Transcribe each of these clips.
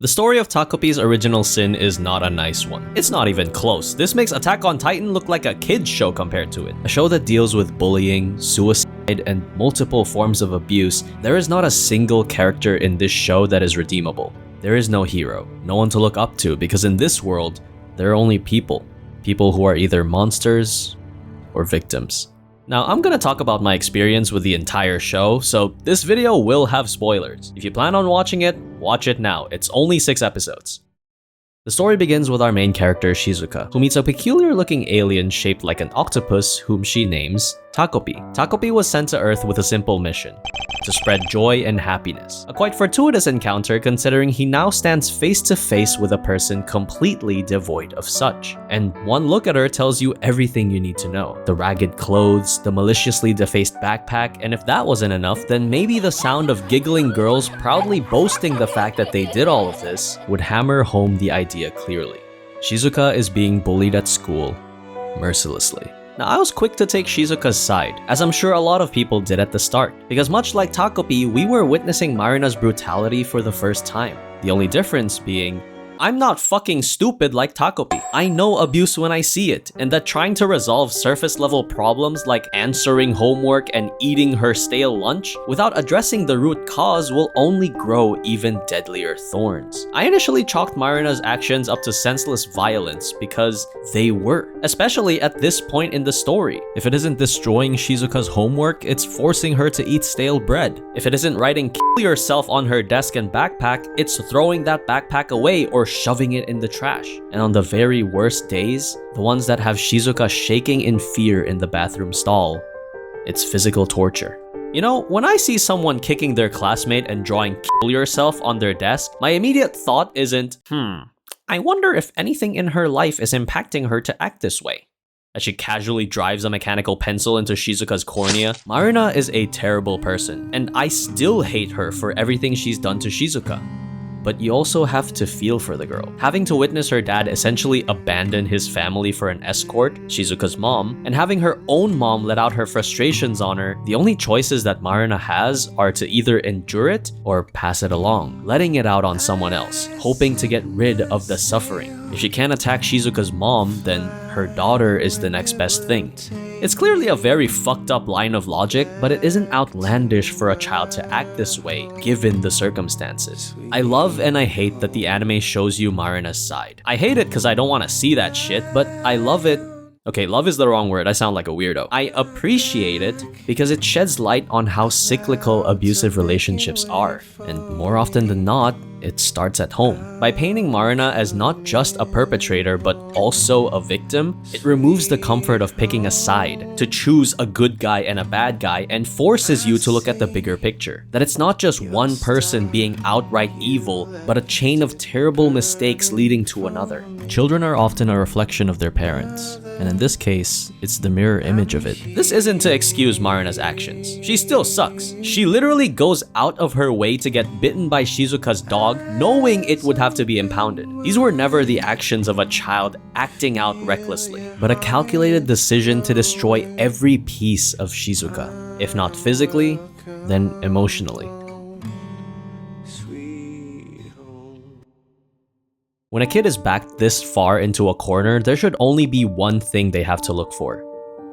The story of Takopi's original sin is not a nice one. It's not even close. This makes Attack on Titan look like a kid's show compared to it. A show that deals with bullying, suicide, and multiple forms of abuse. There is not a single character in this show that is redeemable. There is no hero, no one to look up to, because in this world, there are only people. People who are either monsters or victims. Now, I'm gonna talk about my experience with the entire show, so this video will have spoilers. If you plan on watching it, watch it now. It's only 6 episodes. The story begins with our main character, Shizuka, who meets a peculiar-looking alien shaped like an octopus whom she names Takopi. Takopi was sent to Earth with a simple mission: to spread joy and happiness. A quite fortuitous encounter considering he now stands face to face with a person completely devoid of such. And one look at her tells you everything you need to know. The ragged clothes, the maliciously defaced backpack, and if that wasn't enough, then maybe the sound of giggling girls proudly boasting the fact that they did all of this would hammer home the idea clearly. Shizuka is being bullied at school mercilessly. Now, I was quick to take Shizuka's side, as I'm sure a lot of people did at the start, because much like Takopi, we were witnessing Marina's brutality for the first time. The only difference being, I'm not fucking stupid like Takopi. I know abuse when I see it, and that trying to resolve surface level problems like answering homework and eating her stale lunch without addressing the root cause will only grow even deadlier thorns. I initially chalked Marina's actions up to senseless violence because they were, especially at this point in the story. If it isn't destroying Shizuka's homework, it's forcing her to eat stale bread. If it isn't writing "kill yourself" on her desk and backpack, it's throwing that backpack away or shoving it in the trash. And on the very worst days, the ones that have Shizuka shaking in fear in the bathroom stall, it's physical torture. You know, when I see someone kicking their classmate and drawing "kill yourself" on their desk, my immediate thought isn't, I wonder if anything in her life is impacting her to act this way. As she casually drives a mechanical pencil into Shizuka's cornea, Marina is a terrible person, and I still hate her for everything she's done to Shizuka. But you also have to feel for the girl. Having to witness her dad essentially abandon his family for an escort, Shizuka's mom, and having her own mom let out her frustrations on her, the only choices that Marina has are to either endure it or pass it along, letting it out on someone else, hoping to get rid of the suffering. If she can't attack Shizuka's mom, then her daughter is the next best thing. It's clearly a very fucked up line of logic, but it isn't outlandish for a child to act this way, given the circumstances. I love and I hate that the anime shows you Marina's side. I hate it because I don't want to see that shit, but I love it. Okay, love is the wrong word, I sound like a weirdo. I appreciate it because it sheds light on how cyclical abusive relationships are, and more often than not, it starts at home. By painting Marina as not just a perpetrator but also a victim, it removes the comfort of picking a side, to choose a good guy and a bad guy, and forces you to look at the bigger picture. That it's not just one person being outright evil, but a chain of terrible mistakes leading to another. Children are often a reflection of their parents, and in this case, it's the mirror image of it. This isn't to excuse Marina's actions. She still sucks. She literally goes out of her way to get bitten by Shizuka's dog, knowing it would have to be impounded. These were never the actions of a child acting out recklessly, but a calculated decision to destroy every piece of Shizuka. If not physically, then emotionally. When a kid is backed this far into a corner, there should only be one thing they have to look for: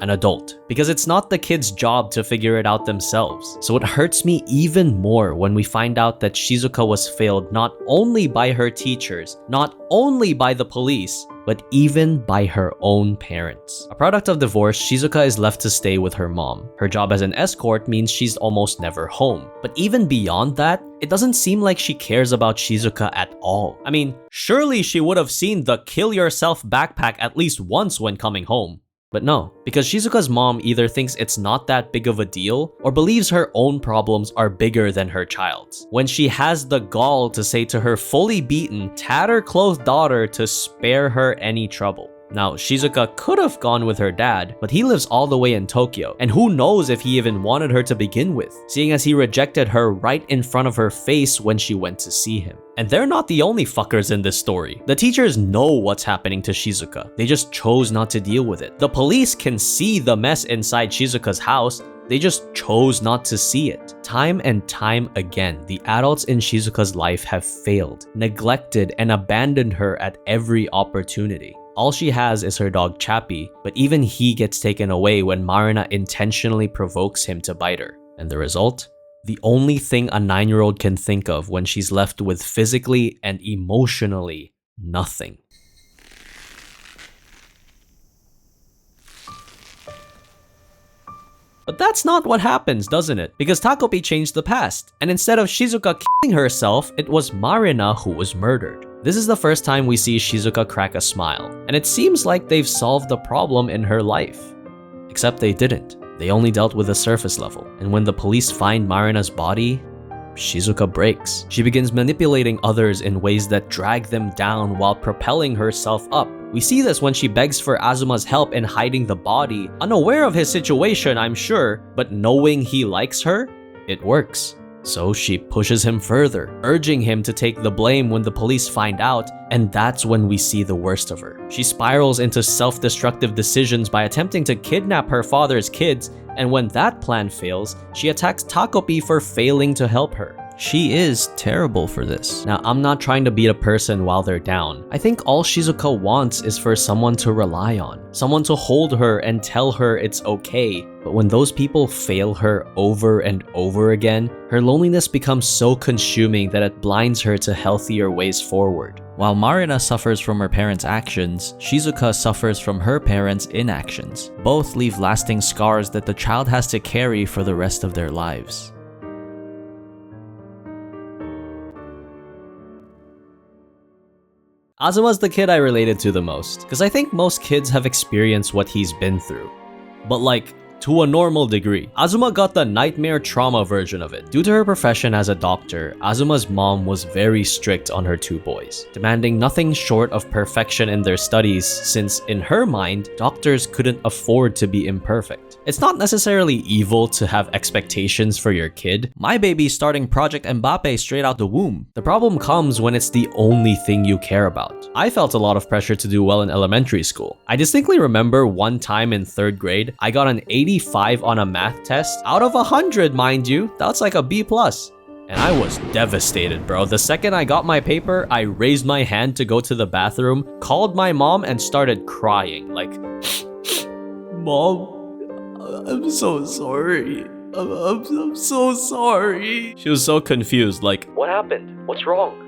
an adult, because it's not the kid's job to figure it out themselves. So it hurts me even more when we find out that Shizuka was failed not only by her teachers, not only by the police, but even by her own parents. A product of divorce, Shizuka is left to stay with her mom. Her job as an escort means she's almost never home. But even beyond that, it doesn't seem like she cares about Shizuka at all. I mean, surely she would have seen the "kill yourself" backpack at least once when coming home. But no, because Shizuka's mom either thinks it's not that big of a deal or believes her own problems are bigger than her child's. When she has the gall to say to her fully beaten, tattered-clothed daughter to spare her any trouble. Now, Shizuka could have gone with her dad, but he lives all the way in Tokyo, and who knows if he even wanted her to begin with, seeing as he rejected her right in front of her face when she went to see him. And they're not the only fuckers in this story. The teachers know what's happening to Shizuka. They just chose not to deal with it. The police can see the mess inside Shizuka's house, They just chose not to see it. Time and time again, the adults in Shizuka's life have failed, neglected, and abandoned her at every opportunity. All she has is her dog Chappie, but even he gets taken away when Marina intentionally provokes him to bite her. And the result? The only thing a 9-year-old can think of when she's left with physically and emotionally nothing. But that's not what happens, doesn't it? Because Takopi changed the past, and instead of Shizuka killing herself, it was Marina who was murdered. This is the first time we see Shizuka crack a smile, and it seems like they've solved the problem in her life. Except they didn't. They only dealt with the surface level, and when the police find Marina's body, Shizuka breaks. She begins manipulating others in ways that drag them down while propelling herself up. We see this when she begs for Azuma's help in hiding the body, unaware of his situation, I'm sure, but knowing he likes her, it works. So she pushes him further, urging him to take the blame when the police find out, and that's when we see the worst of her. She spirals into self-destructive decisions by attempting to kidnap her father's kids, and when that plan fails, she attacks Takopi for failing to help her. She is terrible for this. Now, I'm not trying to beat a person while they're down. I think all Shizuka wants is for someone to rely on, someone to hold her and tell her it's okay. But when those people fail her over and over again, her loneliness becomes so consuming that it blinds her to healthier ways forward. While Marina suffers from her parents' actions, Shizuka suffers from her parents' inactions. Both leave lasting scars that the child has to carry for the rest of their lives. Azuma's the kid I related to the most, because I think most kids have experienced what he's been through. But like, to a normal degree. Azuma got the nightmare trauma version of it. Due to her profession as a doctor, Azuma's mom was very strict on her two boys, demanding nothing short of perfection in their studies since, in her mind, doctors couldn't afford to be imperfect. It's not necessarily evil to have expectations for your kid. My baby's starting Project Mbappe straight out the womb. The problem comes when it's the only thing you care about. I felt a lot of pressure to do well in elementary school. I distinctly remember one time in 3rd grade, I got an 85 on a math test, out of 100, mind you. That's like a B+. And I was devastated, bro. The second I got my paper, I raised my hand to go to the bathroom, called my mom, and started crying. Like, Mom, I'm so sorry. I'm so sorry. She was so confused, like, what happened? What's wrong?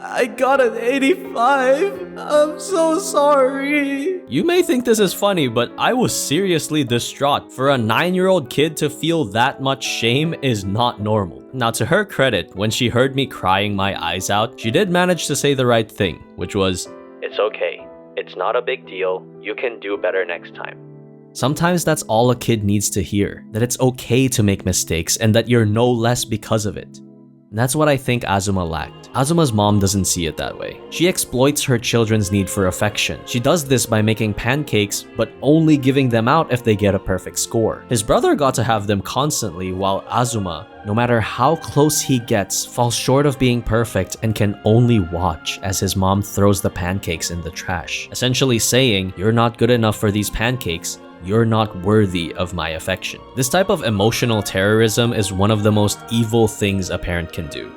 I got an 85. I'm so sorry. You may think this is funny, but I was seriously distraught. For a 9-year-old kid to feel that much shame is not normal. Now, to her credit, when she heard me crying my eyes out, she did manage to say the right thing, which was, "It's okay. It's not a big deal. You can do better next time." Sometimes that's all a kid needs to hear, that it's okay to make mistakes and that you're no less because of it. And that's what I think Azuma lacked. Azuma's mom doesn't see it that way. She exploits her children's need for affection. She does this by making pancakes, but only giving them out if they get a perfect score. His brother got to have them constantly, while Azuma, no matter how close he gets, falls short of being perfect and can only watch as his mom throws the pancakes in the trash, essentially saying, "You're not good enough for these pancakes. You're not worthy of my affection." This type of emotional terrorism is one of the most evil things a parent can do.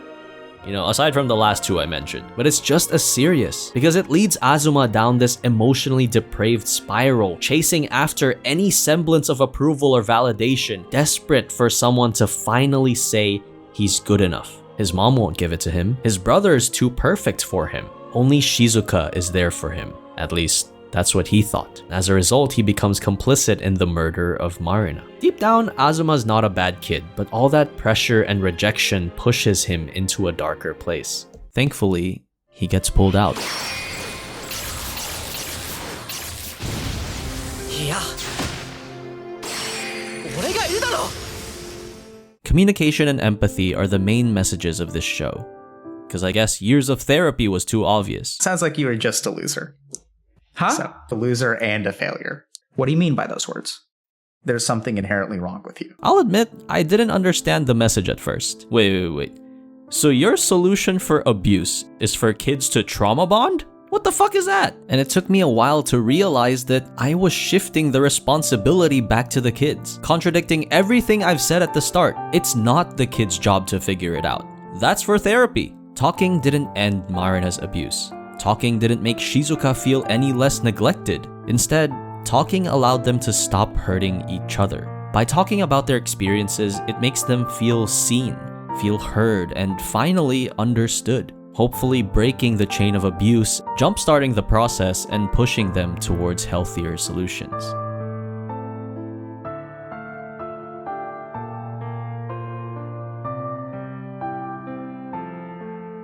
You know, aside from the last two I mentioned. But it's just as serious, because it leads Azuma down this emotionally depraved spiral, chasing after any semblance of approval or validation, desperate for someone to finally say he's good enough. His mom won't give it to him. His brother is too perfect for him. Only Shizuka is there for him. At least, that's what he thought. As a result, he becomes complicit in the murder of Marina. Deep down, Azuma's not a bad kid, but all that pressure and rejection pushes him into a darker place. Thankfully, he gets pulled out. Communication and empathy are the main messages of this show. Because I guess years of therapy was too obvious. Sounds like you were just a loser. Huh? So, a loser and a failure. What do you mean by those words? There's something inherently wrong with you. I'll admit, I didn't understand the message at first. Wait. So your solution for abuse is for kids to trauma bond? What the fuck is that? And it took me a while to realize that I was shifting the responsibility back to the kids, contradicting everything I've said at the start. It's not the kids' job to figure it out. That's for therapy. Talking didn't end Marina's abuse. Talking didn't make Shizuka feel any less neglected. Instead, talking allowed them to stop hurting each other. By talking about their experiences, it makes them feel seen, feel heard, and finally understood, hopefully breaking the chain of abuse, jumpstarting the process, and pushing them towards healthier solutions.